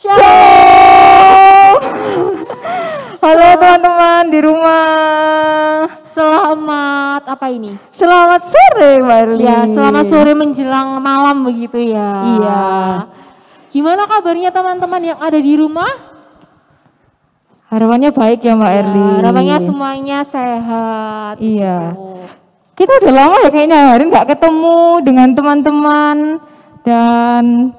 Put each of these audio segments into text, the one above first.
Shalom. Halo teman-teman di rumah. Selamat apa ini? Selamat sore Mbak Erlin. Ya, selamat sore menjelang malam begitu ya. Iya. Gimana kabarnya teman-teman yang ada di rumah? Harapannya baik ya Mbak Erlin. Harapannya semuanya sehat. Iya. Gitu. Kita udah lama ya kayaknya hari nggak ketemu dengan teman-teman dan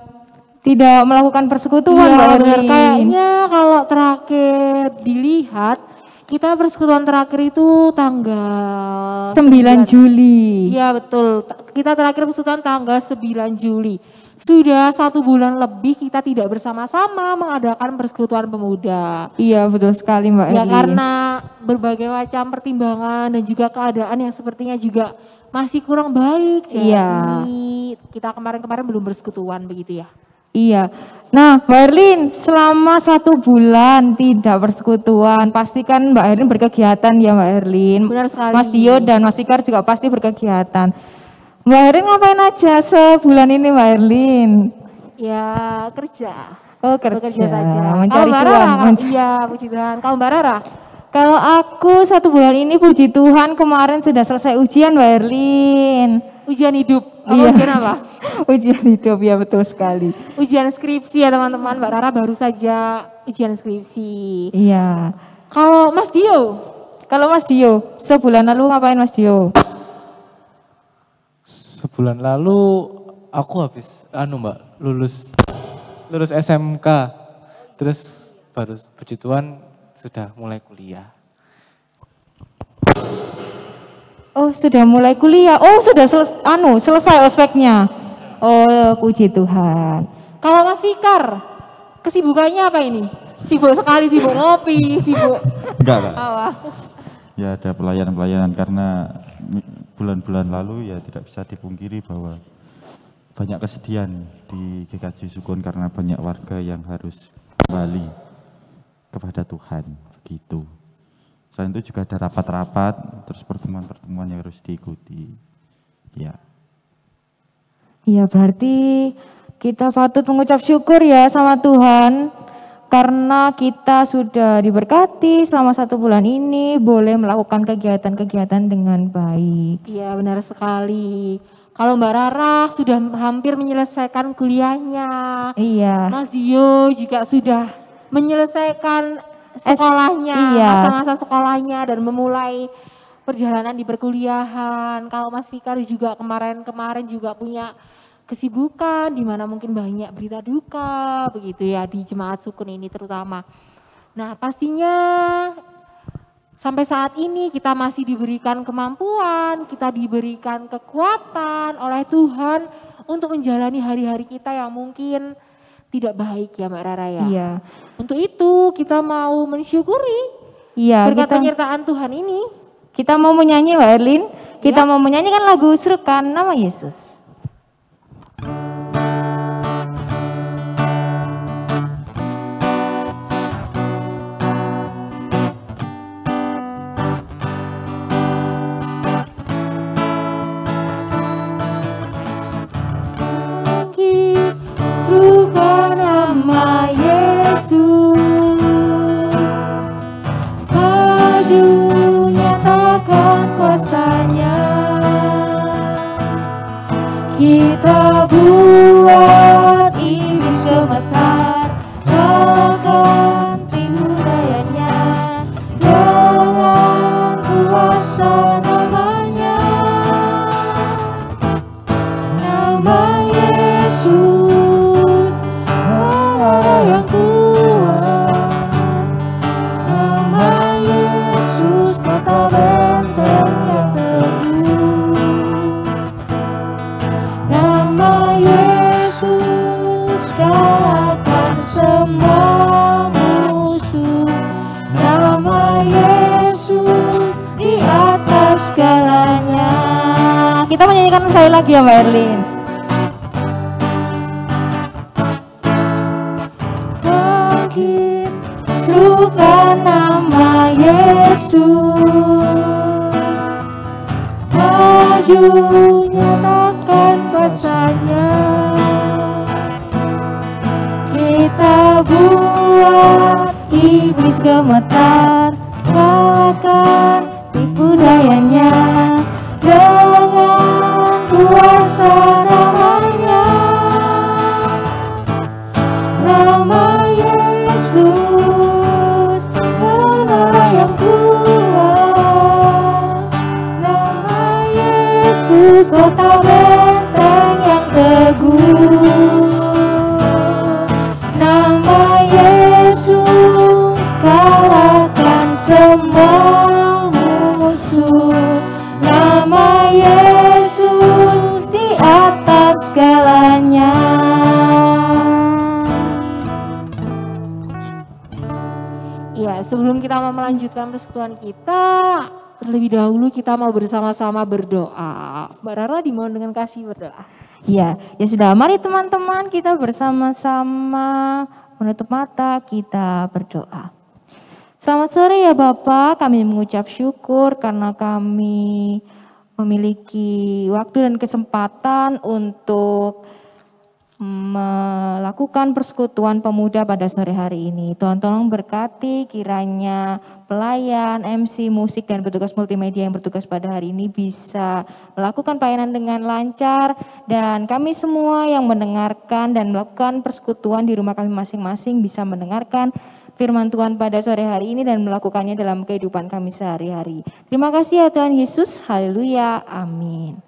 tidak melakukan persekutuan Mbak Iya, benar. Erlin. Kayaknya kalau terakhir dilihat kita persekutuan terakhir itu tanggal 9 Juli. Iya betul, kita terakhir persekutuan tanggal 9 Juli. Sudah 1 bulan lebih kita tidak bersama-sama mengadakan persekutuan pemuda. Iya betul sekali Mbak Erlin. Ya karena berbagai macam pertimbangan dan juga keadaan yang sepertinya juga masih kurang baik. Jadi kita kemarin-kemarin belum persekutuan begitu ya. Iya. Nah Mbak Erlin selama 1 bulan tidak persekutuan pastikan Mbak Erlin berkegiatan ya Mbak Erlin. Benar sekali. Mas Dio dan Mas Ikar juga pasti berkegiatan. Mbak Erlin ngapain aja sebulan ini Mbak Erlin? Ya kerja. Oh kerja Bekerja saja. mencari Mbak cuan. Rara, iya puji Tuhan. Kalau Mbak Rara? Kalau aku 1 bulan ini puji Tuhan kemarin sudah selesai ujian Mbak Erlin. Ujian hidup. Iya. Ujian apa? Ujian hidup ya betul sekali. Ujian skripsi ya teman-teman. Mbak Rara baru saja ujian skripsi. Iya. Kalau Mas Dio? Kalau Mas Dio, sebulan lalu ngapain Mas Dio? Sebulan lalu aku habis Mbak lulus SMK. Terus baru puji Tuhan sudah mulai kuliah. Oh sudah mulai kuliah. Oh sudah selesai ospeknya. Oh puji Tuhan. Kalau Mas Fikar, kesibukannya apa ini? Sibuk sekali, sibuk ngopi, sibuk. Enggak. Oh, Ya ada pelayanan-pelayanan karena bulan-bulan lalu ya tidak bisa dipungkiri bahwa banyak kesedihan di GKJ Sukun karena banyak warga yang harus kembali kepada Tuhan begitu. Selain itu juga ada rapat-rapat, terus pertemuan-pertemuan yang harus diikuti. Ya. Iya berarti kita patut mengucap syukur ya sama Tuhan. Karena kita sudah diberkati selama 1 bulan ini boleh melakukan kegiatan-kegiatan dengan baik. iya benar sekali. Kalau Mbak Rara sudah hampir menyelesaikan kuliahnya. Iya. Mas Dio juga sudah menyelesaikan sekolahnya, iya. masa-masa sekolahnya dan memulai perjalanan di perkuliahan. Kalau Mas Fikar juga kemarin juga punya kesibukan di mana mungkin banyak berita duka begitu ya di Jemaat Sukun ini terutama. Nah, pastinya sampai saat ini kita masih diberikan kemampuan, kita diberikan kekuatan oleh Tuhan untuk menjalani hari-hari kita yang mungkin tidak baik ya Mbak Rara ya. Iya. Untuk itu kita mau mensyukuri Iya, berkat penyertaan Tuhan ini. kita mau menyanyi Mbak Erlin. Kita mau menyanyikan lagu Serukan Nama Yesus. Serukan nama Yesus, maju nyatakan kuasanya. Kita buat iblis gemetar, takkan timbul dayanya dengan kuasa namanya. Nama Yesus, Allah yang kuat. Nama Yesus, kota benteng yang teguh. Nama Yesus, kalahkan semua musuh. Nama Yesus, di atas segalanya. Kita menyanyikan sekali lagi ya Mbak Erlin. Bangkit, serukan nama Yesus, maju nyatakan kuasanya. Kita gemetar, kalahkan tipu dayanya dengan kuasa namanya. Nama Yesus, menara yang kuat. Nama Yesus, kota benteng yang teguh. Nama Yesus, kalahkan semua musuh. Nama Yesus di atas segalanya. Ya, sebelum kita mau melanjutkan persekutuan kita, terlebih dahulu kita mau bersama-sama berdoa. Mbak Rara dimohon dengan kasih berdoa. Ya sudah, mari teman-teman kita bersama-sama menutup mata, kita berdoa. Selamat sore ya Bapak, kami mengucap syukur karena kami memiliki waktu dan kesempatan untuk melakukan persekutuan pemuda pada sore hari ini. Tuhan tolong berkati kiranya pelayan, MC, musik, dan petugas multimedia yang bertugas pada hari ini bisa melakukan pelayanan dengan lancar. Dan kami semua yang mendengarkan dan melakukan persekutuan di rumah kami masing-masing bisa mendengarkan firman Tuhan pada sore hari ini dan melakukannya dalam kehidupan kami sehari-hari. Terima kasih ya Tuhan Yesus, haleluya, amin.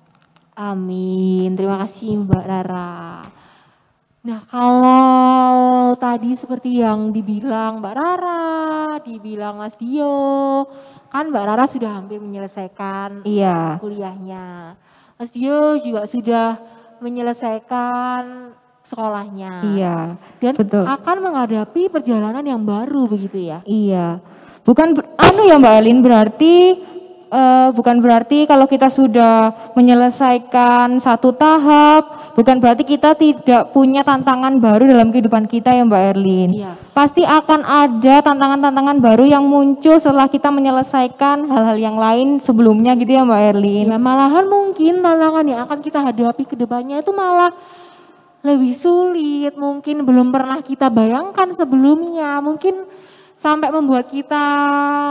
Amin, terima kasih Mbak Rara. Nah, kalau tadi seperti yang dibilang Mbak Rara, dibilang Mas Dio, kan Mbak Rara sudah hampir menyelesaikan kuliahnya. Mas Dio juga sudah menyelesaikan sekolahnya. Iya, dan betul. Akan menghadapi perjalanan yang baru begitu ya. Iya, bukan ya Mbak Elin, berarti bukan berarti kalau kita sudah menyelesaikan satu tahap, bukan berarti kita tidak punya tantangan baru dalam kehidupan kita ya Mbak Erlin. Iya. Pasti akan ada tantangan-tantangan baru yang muncul setelah kita menyelesaikan hal-hal yang lain sebelumnya gitu ya Mbak Erlin. Ya, malahan mungkin tantangan yang akan kita hadapi ke depannya itu malah lebih sulit, mungkin belum pernah kita bayangkan sebelumnya, mungkin sampai membuat kita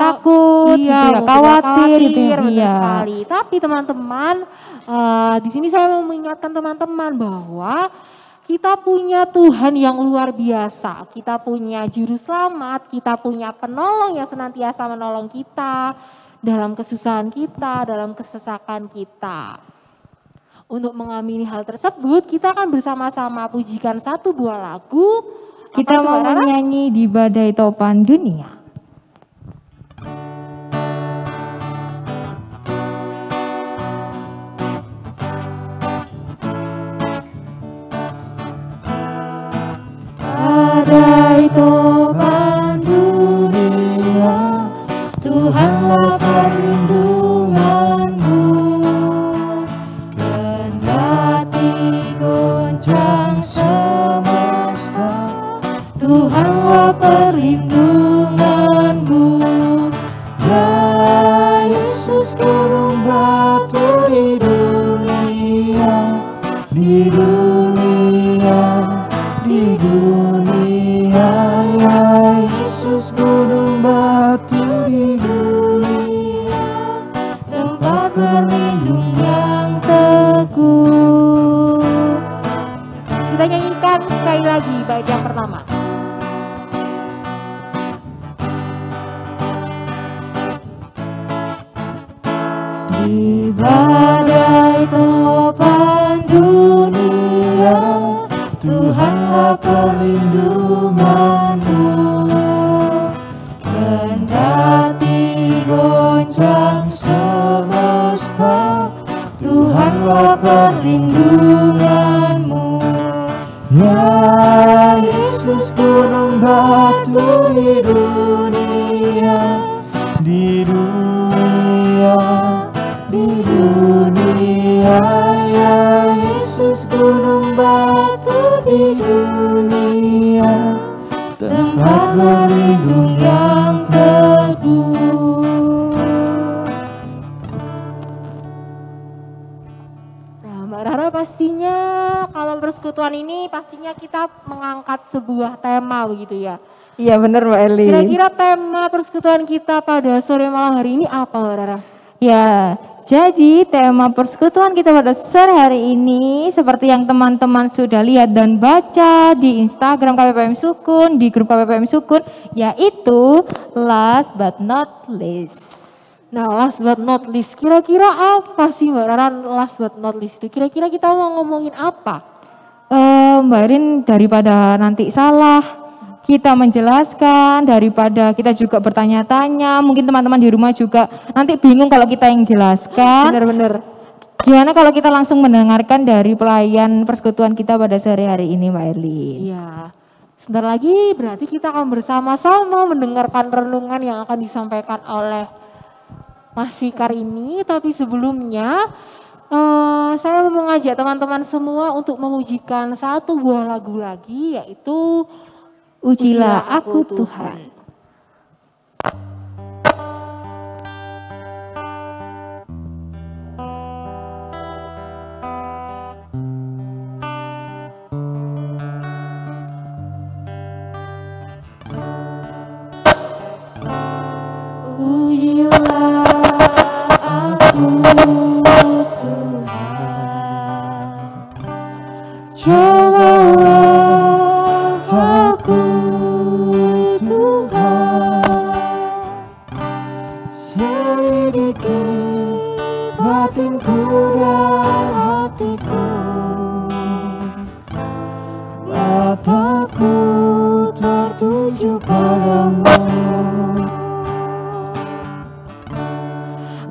takut, gitu ya, khawatir gitu ya. Benar sekali. Tapi teman-teman, di sini saya mau mengingatkan teman-teman bahwa kita punya Tuhan yang luar biasa. Kita punya juru selamat, kita punya penolong yang senantiasa menolong kita dalam kesusahan kita, dalam kesesakan kita. Untuk mengamini hal tersebut, kita akan bersama-sama pujikan satu buah lagu. Kita mau menyanyi di badai topan dunia. Badai topan dunia, Tuhanlah perlindunganmu. Kendati goncang semesta, Tuhanlah perlindunganmu. Ya Yesus, gunung batu di dunia, di dunia, di dunia. Ya Yesus, gunung batu di dunia, tempat berlindung yang teguh. Kita nyanyikan sekali lagi bait yang pertama. Di badai topan dunia, Tuhanlah perlindunganmu. Kendati goncang semesta, Tuhanlah perlindunganmu. Ya Yesus, gunung batu di dunia, di dunia, di dunia. Ya Yesus, gunung batu di dunia, tempat berlindung yang teduh. Nah, Mbak Rara, pastinya kalau persekutuan ini pastinya kita mengangkat sebuah tema begitu ya. Iya benar Mbak Eli. Kira-kira tema persekutuan kita pada sore malam hari ini apa Mbak Rara? Ya, jadi tema persekutuan kita pada sore hari ini seperti yang teman-teman sudah lihat dan baca di Instagram KPPM Sukun, di grup KPPM Sukun, yaitu last but not least. Nah, last but not least, kira-kira apa sih Mbak Rara last but not least itu? Kira-kira kita mau ngomongin apa? Mbak Rin, daripada nanti salah kita menjelaskan, daripada kita juga bertanya-tanya, mungkin teman-teman di rumah juga nanti bingung kalau kita yang jelaskan. Bener-bener. Gimana kalau kita langsung mendengarkan dari pelayan persekutuan kita pada sore hari ini Mbak Erlin? Iya, sebentar lagi berarti kita akan bersama-sama mendengarkan renungan yang akan disampaikan oleh Mas Fikar ini. Tapi sebelumnya saya mau mengajak teman-teman semua untuk memujikan satu buah lagu lagi, yaitu Ujilah Aku Tuhan. Ujilah aku Tuhan, cobalah aku Tuhan, selidiki batinku dan hatiku, mataku tertuju padamu.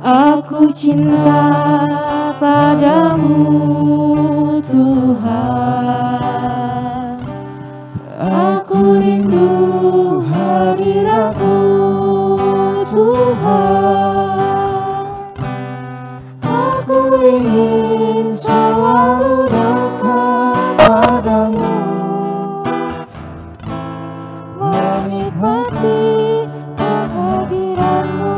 Aku cinta padamu Tuhan, aku rindu hadiratmu Tuhan, aku ingin selalu dekat padamu, menikmati kehadiranmu.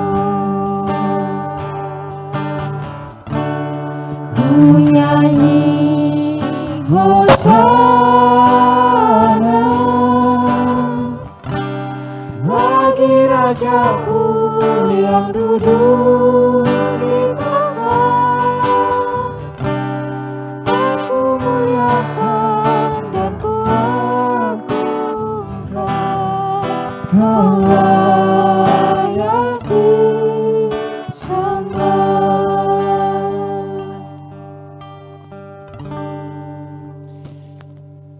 Ku nyanyi Hosana bagi Rajaku yang duduk di tahta. Aku muliakan dan ku agungkan, Kau layak disembah.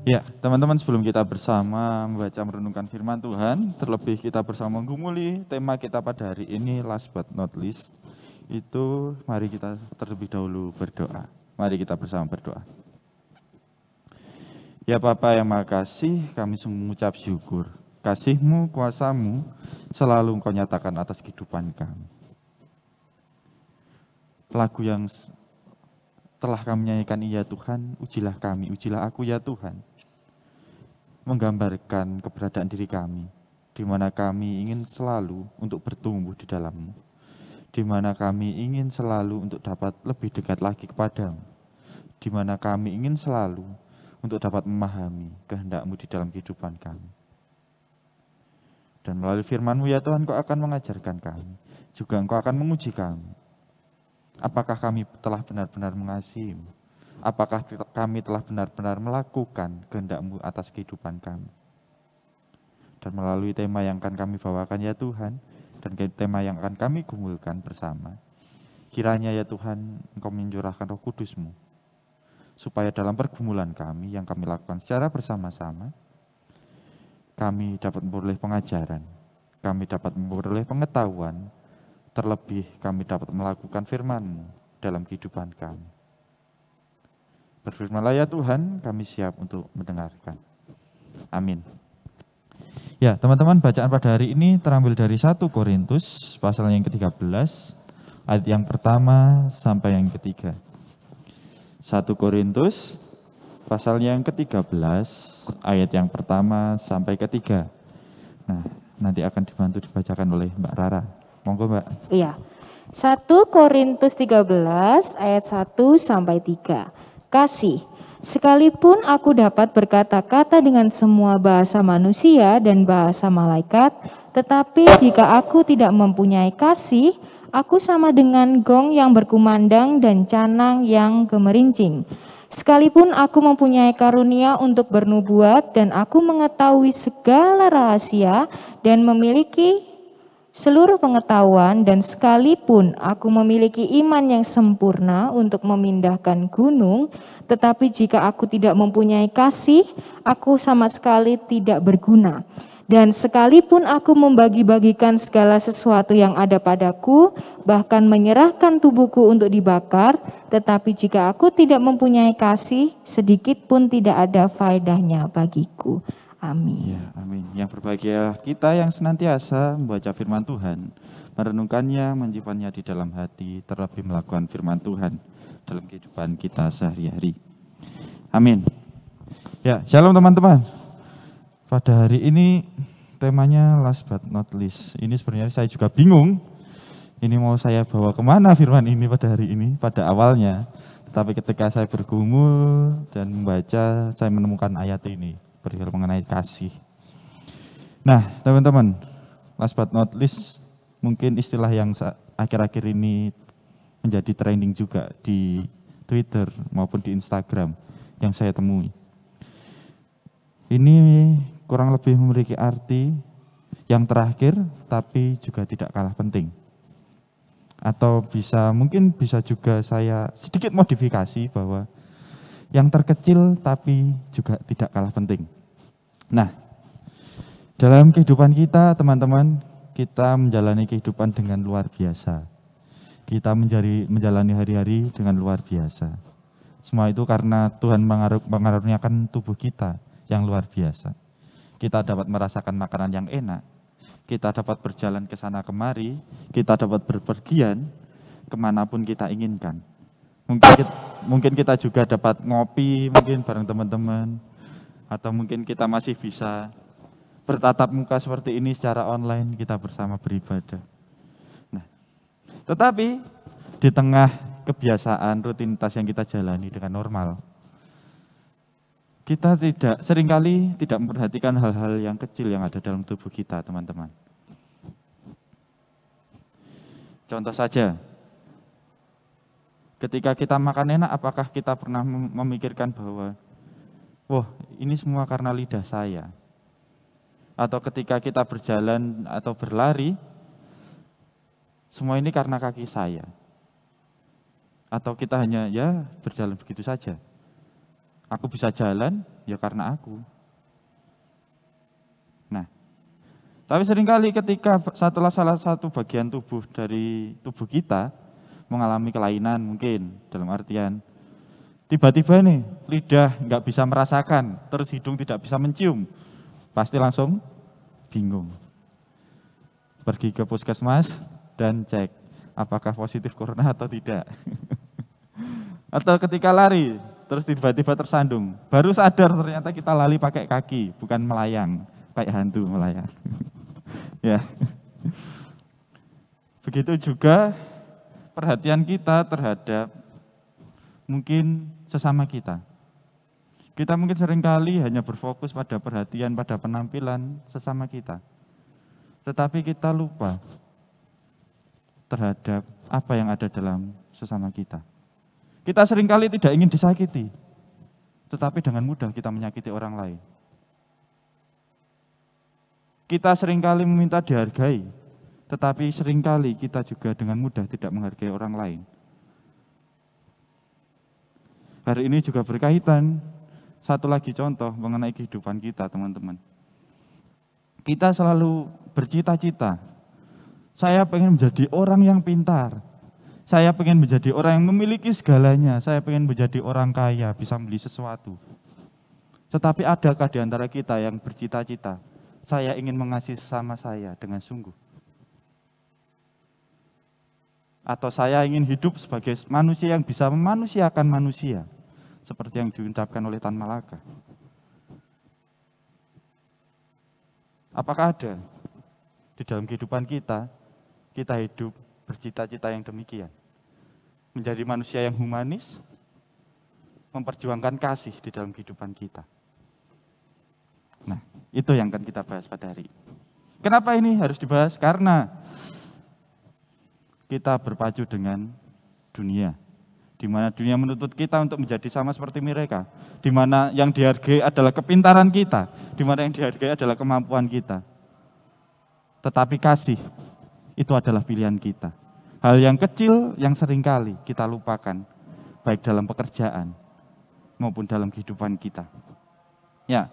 Ya, teman-teman, sebelum kita bersama membaca merenungkan firman Tuhan, terlebih kita bersama menggumuli tema kita pada hari ini, last but not least, itu mari kita terlebih dahulu berdoa. Mari kita bersama berdoa. Ya Bapa yang Maha Kasih, kami mengucap syukur. Kasih-Mu, kuasa-Mu, selalu Engkau nyatakan atas kehidupan kami. Lagu yang telah kami nyanyikan, iya Tuhan, ujilah kami, ujilah aku ya Tuhan, menggambarkan keberadaan diri kami, di mana kami ingin selalu untuk bertumbuh di dalam-Mu, di mana kami ingin selalu untuk dapat lebih dekat lagi kepadamu, di mana kami ingin selalu untuk dapat memahami kehendak-Mu di dalam kehidupan kami. Dan melalui firman-Mu ya Tuhan, Engkau akan mengajarkan kami, juga Engkau akan menguji kami. Apakah kami telah benar-benar mengasihi-Mu? Apakah kami telah benar-benar melakukan kehendak-Mu atas kehidupan kami? Dan melalui tema yang akan kami bawakan ya Tuhan, dan tema yang akan kami gumulkan bersama, kiranya ya Tuhan, Engkau mencurahkan Roh Kudus-Mu, supaya dalam pergumulan kami yang kami lakukan secara bersama-sama, kami dapat memperoleh pengajaran, kami dapat memperoleh pengetahuan, terlebih kami dapat melakukan firman-Mu dalam kehidupan kami. Berfirmanlah ya Tuhan, kami siap untuk mendengarkan. Amin. Ya teman-teman, bacaan pada hari ini terambil dari 1 Korintus pasal yang ke-13, ayat yang pertama sampai yang ketiga. 1 Korintus pasal yang ke-13, ayat yang pertama sampai ketiga. Nah, nanti akan dibantu dibacakan oleh Mbak Rara. Monggo Mbak. Iya. 1 Korintus 13 ayat 1 sampai 3. Kasih, Sekalipun aku dapat berkata-kata dengan semua bahasa manusia dan bahasa malaikat, tetapi jika aku tidak mempunyai kasih, aku sama dengan gong yang berkumandang dan canang yang gemerincing. Sekalipun aku mempunyai karunia untuk bernubuat dan aku mengetahui segala rahasia dan memiliki seluruh pengetahuan, dan sekalipun aku memiliki iman yang sempurna untuk memindahkan gunung, tetapi jika aku tidak mempunyai kasih, aku sama sekali tidak berguna. Dan sekalipun aku membagi-bagikan segala sesuatu yang ada padaku, bahkan menyerahkan tubuhku untuk dibakar, tetapi jika aku tidak mempunyai kasih, sedikit pun tidak ada faedahnya bagiku. Amin. Ya, amin. Yang berbahagia kita yang senantiasa membaca firman Tuhan, merenungkannya, menyimpannya di dalam hati, terlebih melakukan firman Tuhan dalam kehidupan kita sehari-hari. Amin. Ya, shalom teman-teman. Pada hari ini temanya last but not least. Ini sebenarnya saya juga bingung. Ini mau saya bawa kemana firman ini pada hari ini, pada awalnya. Tetapi ketika saya bergumul dan membaca, saya menemukan ayat ini. Perihal mengenai kasih. Nah, teman-teman, last but not least, mungkin istilah yang akhir-akhir ini menjadi trending juga di Twitter maupun di Instagram yang saya temui. Ini kurang lebih memiliki arti yang terakhir, tapi juga tidak kalah penting. Atau mungkin bisa juga saya sedikit modifikasi bahwa yang terkecil tapi juga tidak kalah penting. Nah, dalam kehidupan kita, teman-teman, kita menjalani kehidupan dengan luar biasa. Kita menjalani hari-hari dengan luar biasa. Semua itu karena Tuhan mengaruniakan tubuh kita yang luar biasa. Kita dapat merasakan makanan yang enak, kita dapat berjalan ke sana kemari, kita dapat berpergian kemanapun kita inginkan. Mungkin kita juga dapat ngopi mungkin bareng teman-teman, atau mungkin kita masih bisa bertatap muka seperti ini secara online, kita bersama beribadah. Nah, tetapi di tengah kebiasaan rutinitas yang kita jalani dengan normal, kita seringkali tidak memperhatikan hal-hal yang kecil yang ada dalam tubuh kita, teman-teman. Contoh saja, ketika kita makan enak, apakah kita pernah memikirkan bahwa, wah, ini semua karena lidah saya? Atau ketika kita berjalan atau berlari, semua ini karena kaki saya? Atau kita hanya berjalan begitu saja? Aku bisa jalan ya karena aku. Nah, tapi seringkali ketika salah satu bagian tubuh dari tubuh kita mengalami kelainan mungkin, dalam artian tiba-tiba nih lidah nggak bisa merasakan, terus hidung tidak bisa mencium, pasti langsung bingung. Pergi ke puskesmas dan cek apakah positif corona atau tidak. Atau ketika lari, terus tiba-tiba tersandung, baru sadar ternyata kita lari pakai kaki, bukan melayang, kayak hantu melayang. Ya. Begitu juga perhatian kita terhadap mungkin sesama kita. Kita mungkin seringkali hanya berfokus pada perhatian, pada penampilan sesama kita. Tetapi kita lupa terhadap apa yang ada dalam sesama kita. Kita seringkali tidak ingin disakiti, tetapi dengan mudah kita menyakiti orang lain. Kita seringkali meminta dihargai, tetapi seringkali kita juga dengan mudah tidak menghargai orang lain. Hari ini juga berkaitan, satu lagi contoh mengenai kehidupan kita, teman-teman. Kita selalu bercita-cita, saya pengen menjadi orang yang pintar, saya pengen menjadi orang yang memiliki segalanya, saya pengen menjadi orang kaya, bisa beli sesuatu. Tetapi adakah di antara kita yang bercita-cita, saya ingin mengasihi sesama saya dengan sungguh? Atau saya ingin hidup sebagai manusia yang bisa memanusiakan manusia, seperti yang diucapkan oleh Tan Malaka. Apakah ada di dalam kehidupan kita hidup bercita-cita yang demikian? Menjadi manusia yang humanis, memperjuangkan kasih di dalam kehidupan kita. Nah, itu yang akan kita bahas pada hari ini. Kenapa ini harus dibahas? Karena kita berpacu dengan dunia, di mana dunia menuntut kita untuk menjadi sama seperti mereka, di mana yang dihargai adalah kepintaran kita, di mana yang dihargai adalah kemampuan kita. Tetapi kasih itu adalah pilihan kita. Hal yang kecil yang seringkali kita lupakan, baik dalam pekerjaan maupun dalam kehidupan kita. Ya,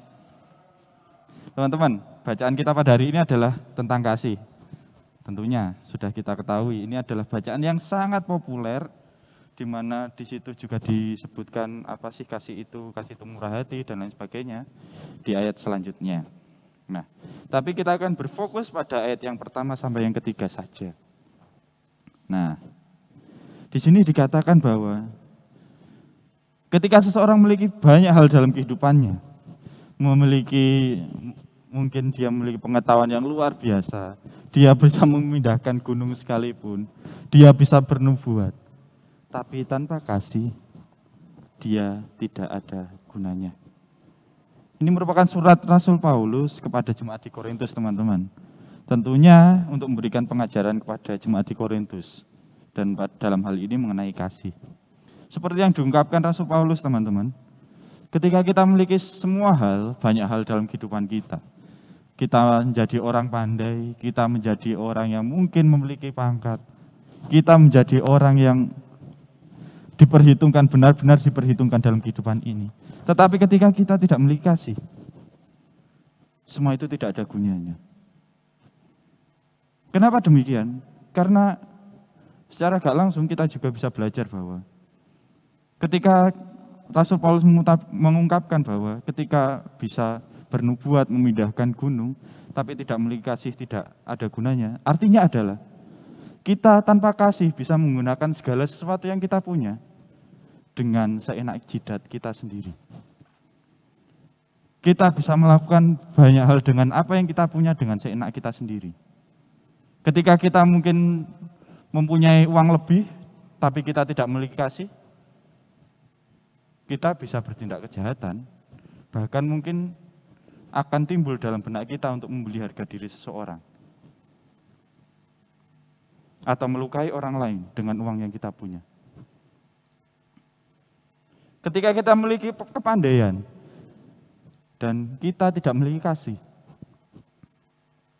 teman-teman, bacaan kita pada hari ini adalah tentang kasih. Tentunya sudah kita ketahui, ini adalah bacaan yang sangat populer, di mana di situ juga disebutkan apa sih kasih itu murah hati dan lain sebagainya di ayat selanjutnya. Nah, tapi kita akan berfokus pada ayat yang pertama sampai yang ketiga saja. Nah, di sini dikatakan bahwa ketika seseorang memiliki banyak hal dalam kehidupannya, mungkin dia memiliki pengetahuan yang luar biasa, dia bisa memindahkan gunung sekalipun, dia bisa bernubuat, tapi tanpa kasih, dia tidak ada gunanya. Ini merupakan surat Rasul Paulus kepada jemaat di Korintus, teman-teman. Tentunya untuk memberikan pengajaran kepada jemaat di Korintus, dan dalam hal ini mengenai kasih. Seperti yang diungkapkan Rasul Paulus, teman-teman, ketika kita memiliki semua hal, banyak hal dalam kehidupan kita, kita menjadi orang pandai, kita menjadi orang yang mungkin memiliki pangkat, kita menjadi orang yang diperhitungkan, benar-benar diperhitungkan dalam kehidupan ini. Tetapi ketika kita tidak memiliki kasih, semua itu tidak ada gunanya. Kenapa demikian? Karena secara gak langsung kita juga bisa belajar bahwa ketika Rasul Paulus mengungkapkan bahwa ketika bisa bernubuat, memindahkan gunung, tapi tidak memiliki kasih, tidak ada gunanya. Artinya adalah kita tanpa kasih bisa menggunakan segala sesuatu yang kita punya dengan seenak jidat kita sendiri. Kita bisa melakukan banyak hal dengan apa yang kita punya dengan seenak kita sendiri. Ketika kita mungkin mempunyai uang lebih, tapi kita tidak memiliki kasih, kita bisa bertindak kejahatan. Bahkan mungkin akan timbul dalam benak kita untuk membeli harga diri seseorang. Atau melukai orang lain dengan uang yang kita punya. Ketika kita memiliki kepandaian, dan kita tidak memiliki kasih,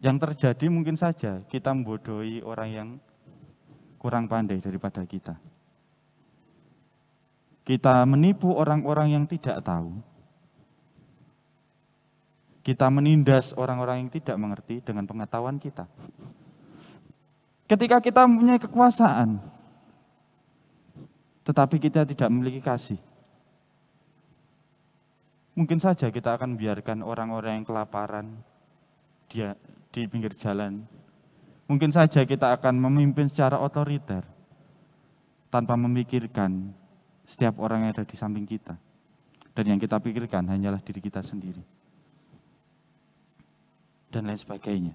yang terjadi mungkin saja kita membodohi orang yang kurang pandai daripada kita. Kita menipu orang-orang yang tidak tahu. Kita menindas orang-orang yang tidak mengerti dengan pengetahuan kita. Ketika kita mempunyai kekuasaan, tetapi kita tidak memiliki kasih, mungkin saja kita akan membiarkan orang-orang yang kelaparan dia di pinggir jalan. Mungkin saja kita akan memimpin secara otoriter tanpa memikirkan setiap orang yang ada di samping kita. Dan yang kita pikirkan hanyalah diri kita sendiri. Dan lain sebagainya.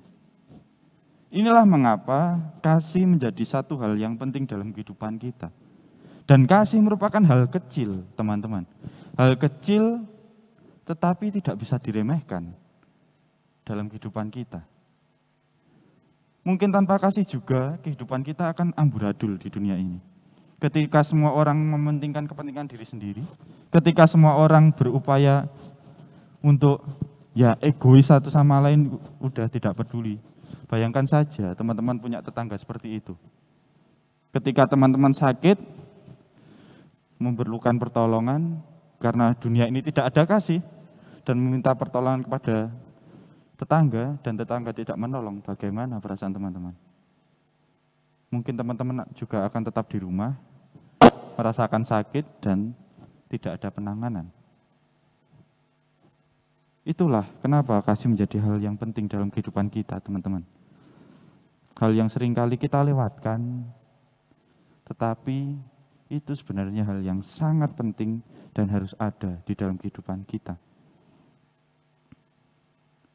Inilah mengapa kasih menjadi satu hal yang penting dalam kehidupan kita. Dan kasih merupakan hal kecil, teman-teman. Hal kecil tetapi tidak bisa diremehkan dalam kehidupan kita. Mungkin tanpa kasih juga kehidupan kita akan amburadul di dunia ini. Ketika semua orang mementingkan kepentingan diri sendiri, ketika semua orang berupaya untuk egois satu sama lain, udah tidak peduli. Bayangkan saja teman-teman punya tetangga seperti itu. Ketika teman-teman sakit, memerlukan pertolongan, karena dunia ini tidak ada kasih, dan meminta pertolongan kepada tetangga, dan tetangga tidak menolong, bagaimana perasaan teman-teman? Mungkin teman-teman juga akan tetap di rumah, merasakan sakit, dan tidak ada penanganan. Itulah kenapa kasih menjadi hal yang penting dalam kehidupan kita, teman-teman. Hal yang seringkali kita lewatkan, tetapi itu sebenarnya hal yang sangat penting dan harus ada di dalam kehidupan kita.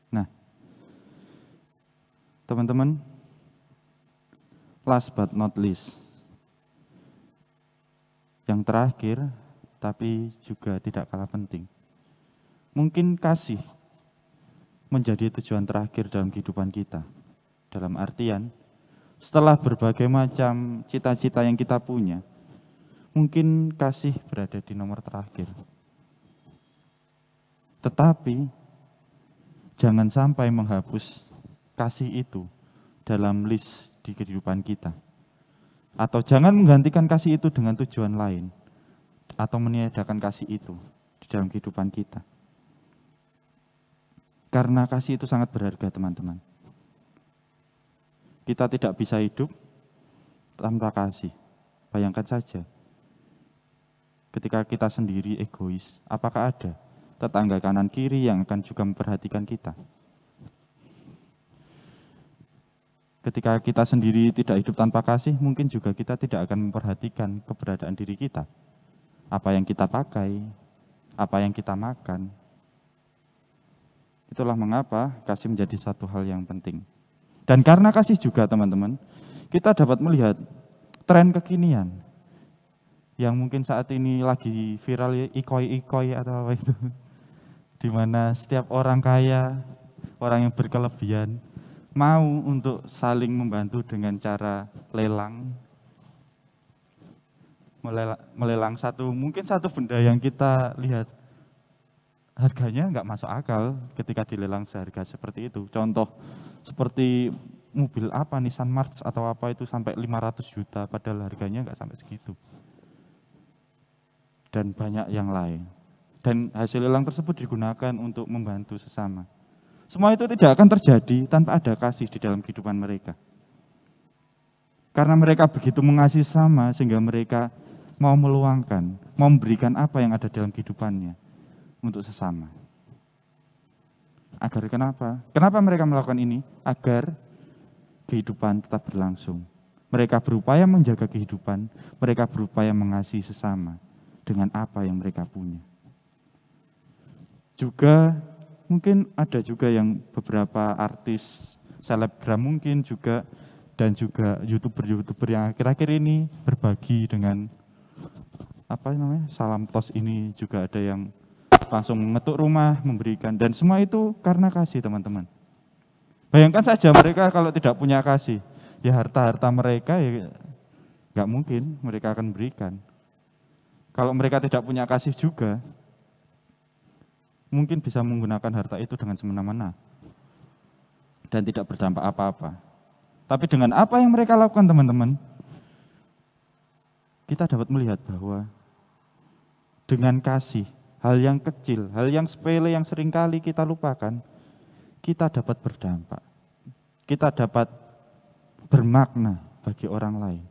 Nah, teman-teman, last but not least, yang terakhir tapi juga tidak kalah penting. Mungkin kasih menjadi tujuan terakhir dalam kehidupan kita. Dalam artian, setelah berbagai macam cita-cita yang kita punya, mungkin kasih berada di nomor terakhir. Tetapi, jangan sampai menghapus kasih itu dalam list di kehidupan kita. Atau jangan menggantikan kasih itu dengan tujuan lain. Atau meniadakan kasih itu di dalam kehidupan kita. Karena kasih itu sangat berharga, teman-teman. Kita tidak bisa hidup tanpa kasih. Bayangkan saja, ketika kita sendiri egois, apakah ada tetangga kanan kiri yang akan juga memperhatikan kita? Ketika kita sendiri tidak hidup tanpa kasih, mungkin juga kita tidak akan memperhatikan keberadaan diri kita. Apa yang kita pakai, apa yang kita makan. Itulah mengapa kasih menjadi satu hal yang penting. Dan karena kasih juga, teman-teman, kita dapat melihat tren kekinian yang mungkin saat ini lagi viral, ikoi-ikoi atau apa itu. Di mana setiap orang kaya, orang yang berkelebihan, mau untuk saling membantu dengan cara lelang. Melelang mungkin satu benda yang kita lihat harganya nggak masuk akal ketika dilelang seharga seperti itu. Contoh seperti mobil apa, Nissan March atau apa itu sampai 500 juta, padahal harganya nggak sampai segitu. Dan banyak yang lain. Dan hasil lelang tersebut digunakan untuk membantu sesama. Semua itu tidak akan terjadi tanpa ada kasih di dalam kehidupan mereka. Karena mereka begitu mengasihi sesama sehingga mereka mau meluangkan, mau memberikan apa yang ada dalam kehidupannya untuk sesama. Agar kenapa? Kenapa mereka melakukan ini? Agar kehidupan tetap berlangsung. Mereka berupaya menjaga kehidupan, mereka berupaya mengasihi sesama dengan apa yang mereka punya. Juga mungkin ada juga yang beberapa artis, selebgram mungkin juga, dan juga YouTuber yang akhir-akhir ini berbagi dengan salam tos ini, juga ada yang langsung mengetuk rumah, memberikan, dan semua itu karena kasih, teman-teman. Bayangkan saja mereka kalau tidak punya kasih, ya harta-harta mereka ya nggak mungkin mereka akan berikan. Kalau mereka tidak punya kasih juga, mungkin bisa menggunakan harta itu dengan semena-mena dan tidak berdampak apa-apa. Tapi dengan apa yang mereka lakukan, teman-teman, kita dapat melihat bahwa dengan kasih, hal yang kecil, hal yang sepele yang seringkali kita lupakan, kita dapat berdampak. Kita dapat bermakna bagi orang lain.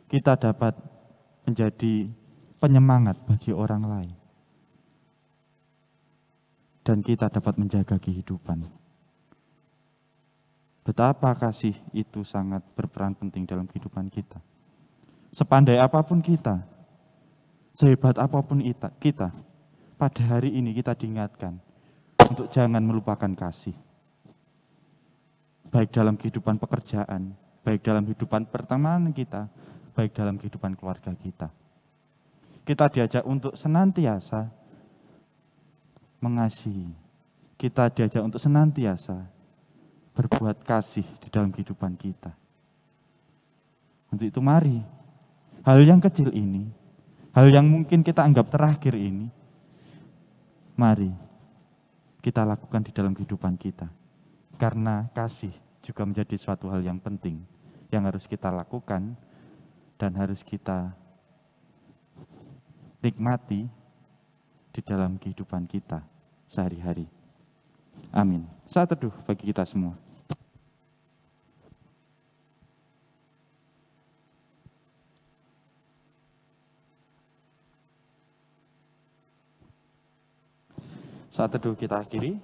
Kita dapat menjadi penyemangat bagi orang lain. Dan kita dapat menjaga kehidupan. Betapa kasih itu sangat berperan penting dalam kehidupan kita. Sepandai apapun kita, sehebat apapun kita, pada hari ini kita diingatkan untuk jangan melupakan kasih. Baik dalam kehidupan pekerjaan, baik dalam kehidupan pertemanan kita, baik dalam kehidupan keluarga kita. Kita diajak untuk senantiasa mengasihi. Kita diajak untuk senantiasa berbuat kasih di dalam kehidupan kita. Untuk itu mari, hal yang kecil ini, hal yang mungkin kita anggap terakhir ini, mari kita lakukan di dalam kehidupan kita. Karena kasih juga menjadi suatu hal yang penting, yang harus kita lakukan dan harus kita nikmati di dalam kehidupan kita sehari-hari. Amin. Saat teduh bagi kita semua. Saat teduh kita akhiri.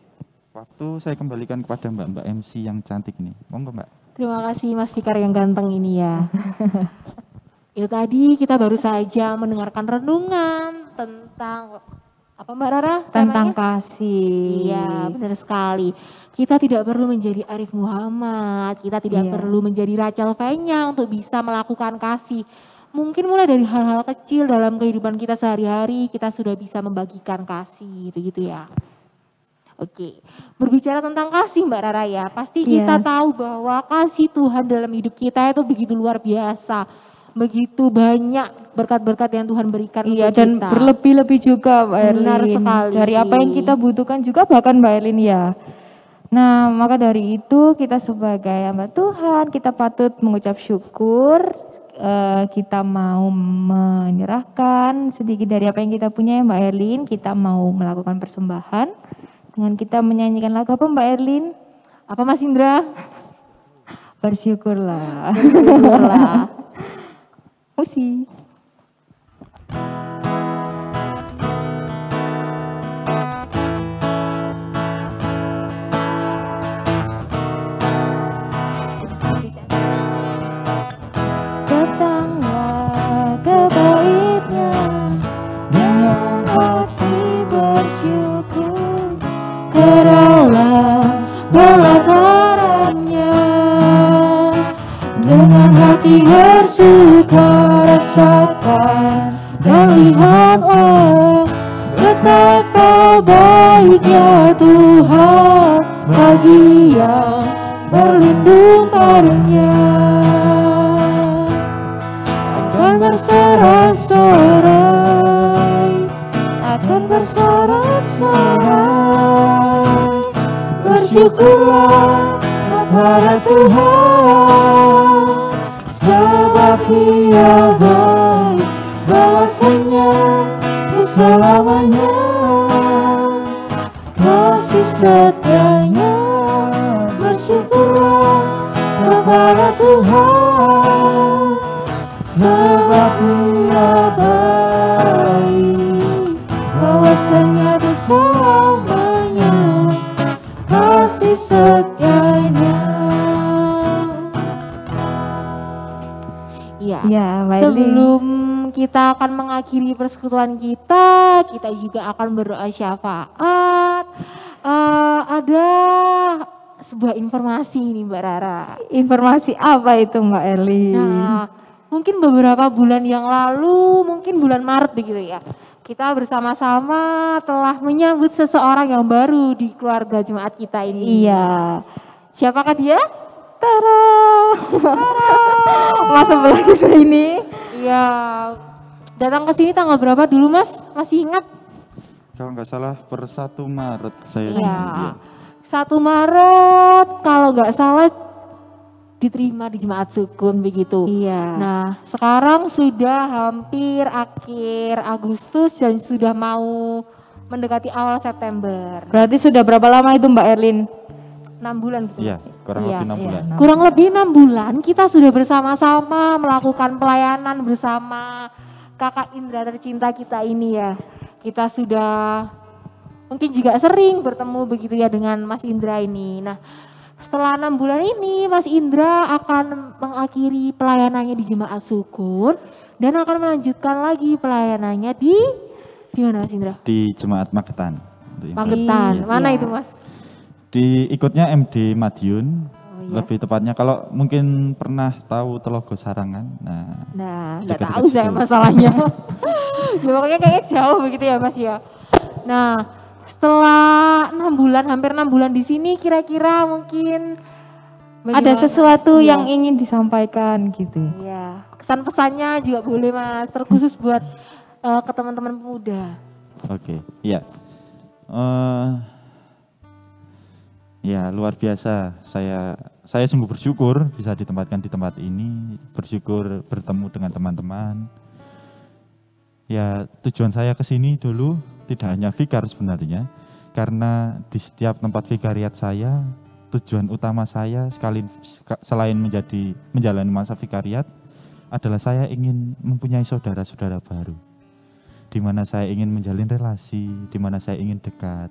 Waktu saya kembalikan kepada Mbak MC yang cantik ini. Monggo Mbak. Terima kasih Mas Fikar yang ganteng ini ya. Itu tadi kita baru saja mendengarkan renungan tentang apa Mbak Rara? Tentang namanya? kasih. Iya, benar sekali. Kita tidak perlu menjadi Arif Muhammad, kita tidak perlu menjadi Rachel Fenya untuk bisa melakukan kasih. Mungkin mulai dari hal-hal kecil dalam kehidupan kita sehari-hari, kita sudah bisa membagikan kasih, begitu ya. Oke, berbicara tentang kasih Mbak Rara ya, pasti kita tahu bahwa kasih Tuhan dalam hidup kita itu begitu luar biasa. Begitu banyak berkat-berkat yang Tuhan berikan untuk dan kita. berlebih-lebih juga Mbak Erlin. Benar sekali. Dari apa yang kita butuhkan juga bahkan Mbak Erlin ya. Nah, maka dari itu kita sebagai hamba Tuhan, kita patut mengucap syukur. Kita mau menyerahkan sedikit dari apa yang kita punya ya Mbak Erlin. Kita mau melakukan persembahan dengan kita menyanyikan lagu apa Mbak Erlin? Apa Mas Indra? Bersyukurlah. Bersyukurlah. Musik. Datanglah ke bait-Nya dengan hati bersyukur ke dalam pelataran-Nya. Dengan hati bersuka rasakan dan lihatlah betapa baiknya Tuhan bagi yang berlindung padanya. Akan bersorak-sorai, akan bersorak-sorai, bersyukurlah kepada Tuhan, sebab Ia baik, bahwasanya untuk selamanya kasih setianya. Bersyukurlah kepada Tuhan, sebab Ia baik, bahwasanya untuk selamanya kasih setianya. Ya, sebelum kita akan mengakhiri persekutuan kita juga akan berdoa syafaat. Ada sebuah informasi nih Mbak Rara. Informasi apa itu Mbak Erlin? Nah, mungkin beberapa bulan yang lalu, mungkin bulan Maret begitu ya. Kita bersama-sama telah menyambut seseorang yang baru di keluarga jemaat kita ini. Iya. Siapakah dia? Tara. Mas sebelah kita ini. Iya. Datang ke sini tanggal berapa dulu Mas? Masih ingat? Kalau nggak salah per 1 Maret saya. Iya. 1 Maret kalau nggak salah diterima di Jemaat Sukun begitu. Iya. Nah, sekarang sudah hampir akhir Agustus dan sudah mau mendekati awal September. Berarti sudah berapa lama itu Mbak Erlin? 6 bulan gitu. Iya, kurang lebih 6 bulan. Kurang lebih 6 bulan kita sudah bersama-sama melakukan pelayanan bersama Kakak Indra tercinta kita ini ya. Kita sudah mungkin juga sering bertemu begitu ya dengan Mas Indra ini. Nah, setelah 6 bulan ini Mas Indra akan mengakhiri pelayanannya di Jemaat Sukun dan akan melanjutkan lagi pelayanannya di mana Mas Indra? Di Jemaat Magetan. Magetan. Mana itu Mas? Diikutnya MD Madiun. Iya. Lebih tepatnya kalau mungkin pernah tahu Telogo Sarangan. Nah, enggak tahu saya masalahnya. Ya pokoknya kayaknya jauh begitu ya Mas ya. Nah, setelah 6 bulan, hampir 6 bulan di sini kira-kira mungkin ada sesuatu yang ingin disampaikan gitu. Iya, kesan pesannya juga boleh Mas, terkhusus buat ke teman-teman pemuda. Oke, iya. Ya luar biasa, saya sungguh bersyukur bisa ditempatkan di tempat ini, bersyukur bertemu dengan teman-teman. Ya tujuan saya ke sini dulu tidak hanya vikar sebenarnya, karena di setiap tempat vikariat saya, tujuan utama saya selain menjalani masa vikariat adalah saya ingin mempunyai saudara-saudara baru, di mana saya ingin menjalin relasi, di mana saya ingin dekat.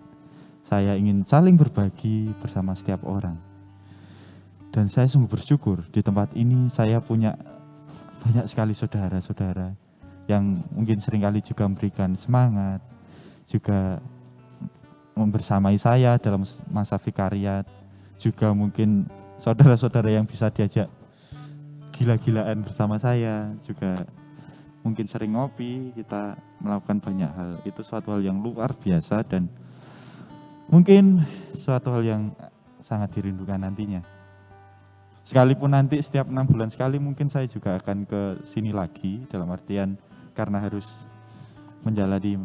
Saya ingin saling berbagi bersama setiap orang. Dan saya sungguh bersyukur di tempat ini saya punya banyak sekali saudara-saudara yang mungkin seringkali juga memberikan semangat, juga membersamai saya dalam masa vikariat, juga mungkin saudara-saudara yang bisa diajak gila-gilaan bersama saya, juga mungkin sering ngopi, kita melakukan banyak hal. Itu suatu hal yang luar biasa dan mungkin suatu hal yang sangat dirindukan nantinya. Sekalipun nanti setiap 6 bulan sekali mungkin saya juga akan ke sini lagi, dalam artian karena harus menjalani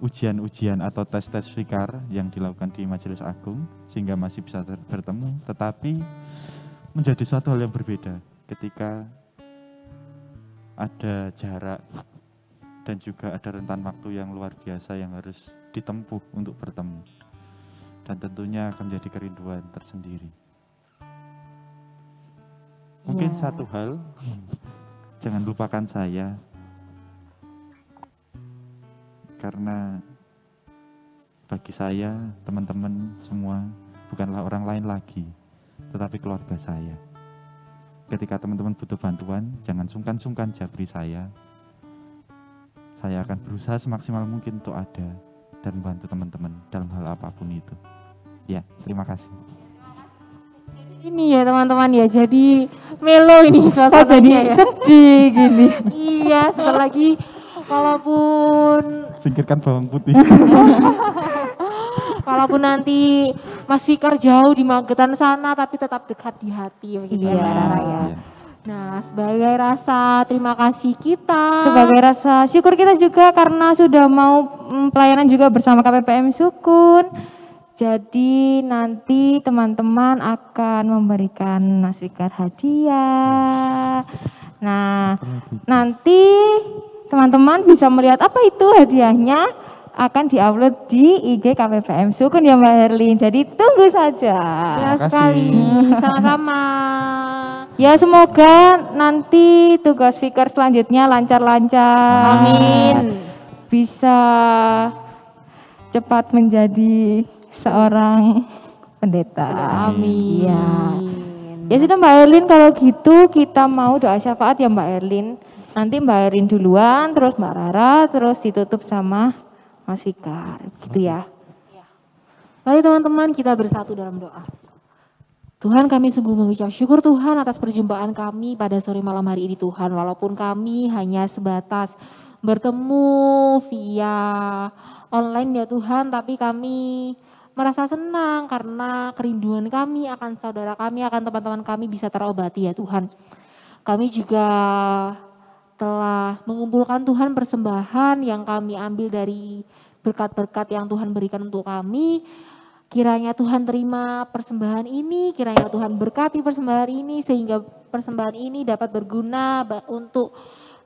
ujian-ujian atau tes-tes fikar yang dilakukan di Majelis Agung sehingga masih bisa bertemu, tetapi menjadi suatu hal yang berbeda ketika ada jarak dan juga ada rentan waktu yang luar biasa yang harus ditempuh untuk bertemu. Dan tentunya akan menjadi kerinduan tersendiri. Mungkin satu hal, jangan lupakan saya. Karena bagi saya, teman-teman semua bukanlah orang lain lagi, tetapi keluarga saya. Ketika teman-teman butuh bantuan, jangan sungkan-sungkan japri saya. Saya akan berusaha semaksimal mungkin untuk ada dan membantu teman-teman dalam hal apapun itu. Ya, terima kasih. Ini ya teman-teman ya, jadi melo ini suasananya jadi ya. sedih gini. Iya, sebentar lagi walaupun Singkirkan bawang putih. walaupun nanti Mas Fikar jauh di Magetan sana, tapi tetap dekat di hati begitu ya Mbak Rara ya. Iya. Nah, sebagai rasa terima kasih kita, Sebagai rasa syukur kita juga karena sudah mau pelayanan juga bersama KPPM Sukun. Jadi nanti teman-teman akan memberikan Mas Fikar hadiah. Nah, nanti teman-teman bisa melihat apa itu hadiahnya akan diupload di IG KPPM Sukun ya Mbak Herlin. Jadi tunggu saja. ya sekali, sama-sama. Ya semoga nanti tugas Fikar selanjutnya lancar-lancar. Amin. Bisa cepat menjadi seorang pendeta. Amin. Ya. Ya sudah Mbak Erlin, kalau gitu kita mau doa syafaat ya Mbak Erlin. Nanti Mbak Erlin duluan, terus Mbak Rara, terus ditutup sama Mas Fikar. Gitu ya. Mari teman-teman kita bersatu dalam doa. Tuhan, kami sungguh mengucap syukur Tuhan atas perjumpaan kami pada sore malam hari ini Tuhan. Walaupun kami hanya sebatas bertemu via online ya Tuhan, tapi kami merasa senang karena kerinduan kami akan saudara kami, akan teman-teman kami bisa terobati ya Tuhan. Kami juga telah mengumpulkan Tuhan persembahan yang kami ambil dari berkat-berkat yang Tuhan berikan untuk kami. Kiranya Tuhan terima persembahan ini, kiranya Tuhan berkati persembahan ini sehingga persembahan ini dapat berguna untuk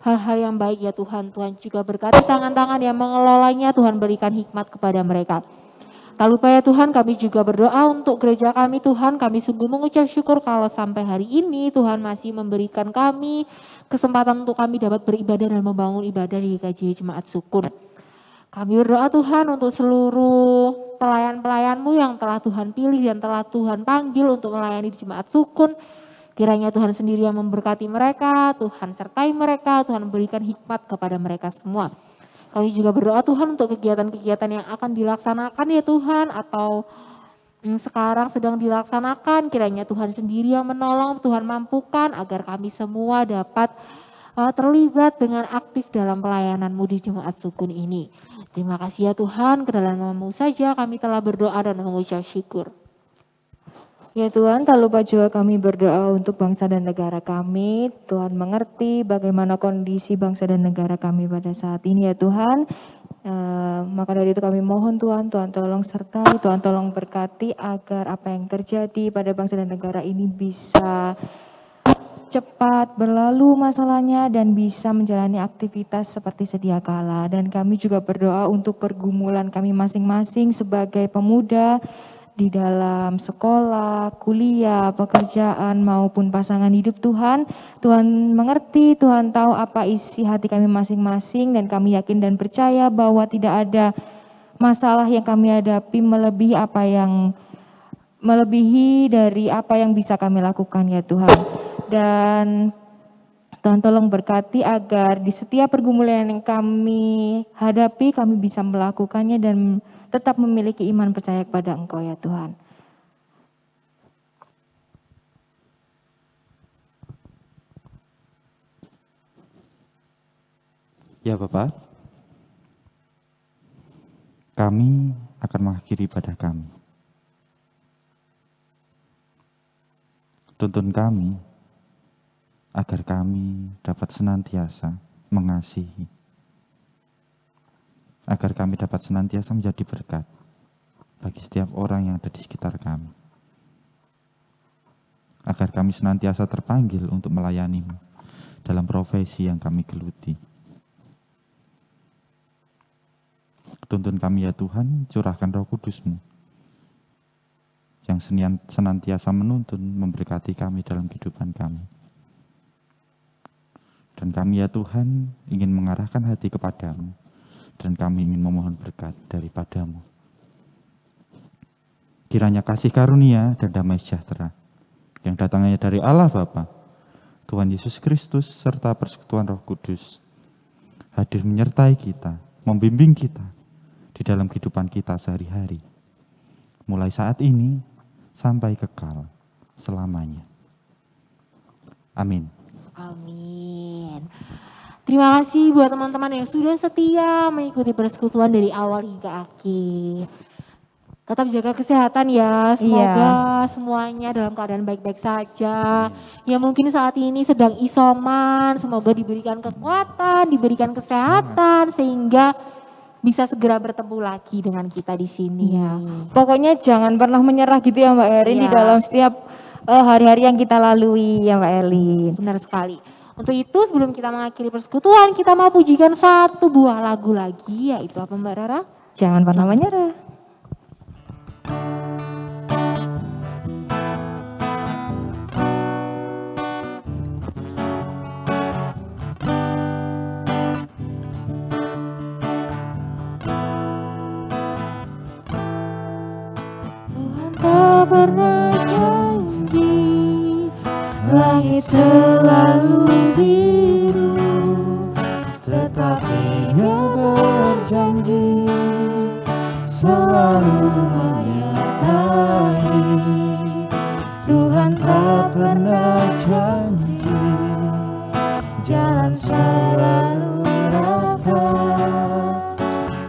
hal-hal yang baik ya Tuhan. Tuhan juga berkati tangan-tangan yang mengelolanya, Tuhan berikan hikmat kepada mereka. Tak lupa ya Tuhan, kami juga berdoa untuk gereja kami Tuhan. Kami sungguh mengucap syukur kalau sampai hari ini Tuhan masih memberikan kami kesempatan untuk kami dapat beribadah dan membangun ibadah di GKJ Jemaat Sukun. Kami berdoa Tuhan untuk seluruh pelayan-pelayan-Mu yang telah Tuhan pilih dan telah Tuhan panggil untuk melayani di Jemaat Sukun. Kiranya Tuhan sendiri yang memberkati mereka, Tuhan sertai mereka, Tuhan berikan hikmat kepada mereka semua. Kami juga berdoa Tuhan untuk kegiatan-kegiatan yang akan dilaksanakan ya Tuhan atau sekarang sedang dilaksanakan. Kiranya Tuhan sendiri yang menolong, Tuhan mampukan agar kami semua dapat terlibat dengan aktif dalam pelayanan-Mu di Jemaat Sukun ini. Terima kasih ya Tuhan, ke dalam nama-Mu saja kami telah berdoa dan mengucap syukur. Ya Tuhan, tak lupa juga kami berdoa untuk bangsa dan negara kami. Tuhan mengerti bagaimana kondisi bangsa dan negara kami pada saat ini ya Tuhan. Maka dari itu kami mohon Tuhan tolong sertai, Tuhan tolong berkati agar apa yang terjadi pada bangsa dan negara ini bisa cepat berlalu masalahnya dan bisa menjalani aktivitas seperti sedia kala. Dan kami juga berdoa untuk pergumulan kami masing-masing sebagai pemuda di dalam sekolah, kuliah, pekerjaan maupun pasangan hidup Tuhan. Tuhan mengerti, Tuhan tahu apa isi hati kami masing-masing dan kami yakin dan percaya bahwa tidak ada masalah yang kami hadapi melebihi dari apa yang bisa kami lakukan ya Tuhan. Dan Tuhan tolong berkati agar di setiap pergumulan yang kami hadapi kami bisa melakukannya dan tetap memiliki iman percaya kepada Engkau ya Tuhan. Ya Bapak, kami akan mengakhiri ibadah kami. Tuntun kami agar kami dapat senantiasa mengasihi, agar kami dapat senantiasa menjadi berkat bagi setiap orang yang ada di sekitar kami, agar kami senantiasa terpanggil untuk melayani-Mu dalam profesi yang kami geluti. Tuntun kami ya Tuhan, curahkan Roh Kudus-Mu yang senantiasa menuntun, memberkati kami dalam kehidupan kami. Dan kami ya Tuhan ingin mengarahkan hati kepadamu, dan kami ingin memohon berkat daripadamu. Kiranya kasih karunia dan damai sejahtera yang datangnya dari Allah Bapa, Tuhan Yesus Kristus, serta persekutuan Roh Kudus hadir menyertai kita, membimbing kita di dalam kehidupan kita sehari-hari, mulai saat ini sampai kekal selamanya. Amin. Amin. Terima kasih buat teman-teman yang sudah setia mengikuti persekutuan dari awal hingga akhir. Tetap jaga kesehatan ya, semoga semuanya dalam keadaan baik-baik saja. Yang mungkin saat ini sedang isoman, semoga diberikan kekuatan, diberikan kesehatan sehingga bisa segera bertemu lagi dengan kita di sini ya. Pokoknya jangan pernah menyerah gitu ya Mbak Erin di dalam setiap hari-hari yang kita lalui ya Mbak Elin. Benar sekali. Untuk itu sebelum kita mengakhiri persekutuan, kita mau pujikan satu buah lagu lagi, yaitu apa Mbak Rara? Jangan pernah menyerah. Pernah janji langit selalu biru, tetapi Dia berjanji selalu menyertai. Tuhan tak pernah janji jalan selalu rata,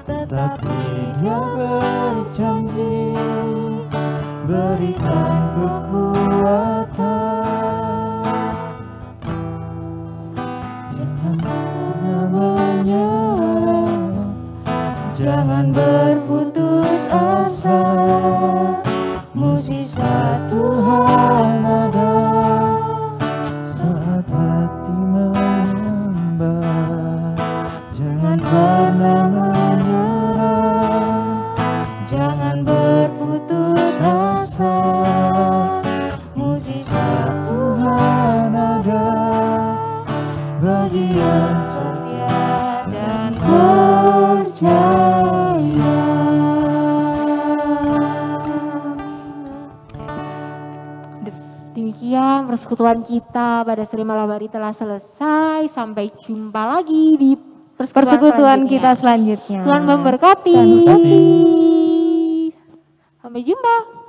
tetapi Dia berjanji berikan kekuatan. Jangan pernah menyerah, jangan berputus asa. Mujizat Tuhan ada saat hati menyembah. Jangan pernah menyerah, jangan berputus asa. Mujizat Tuhan ada bagi yang setia dan percaya. Demikian persekutuan kita pada Seri Malam Hari telah selesai. Sampai jumpa lagi di persekutuan kita selanjutnya. Tuhan memberkati. Sampai jumpa.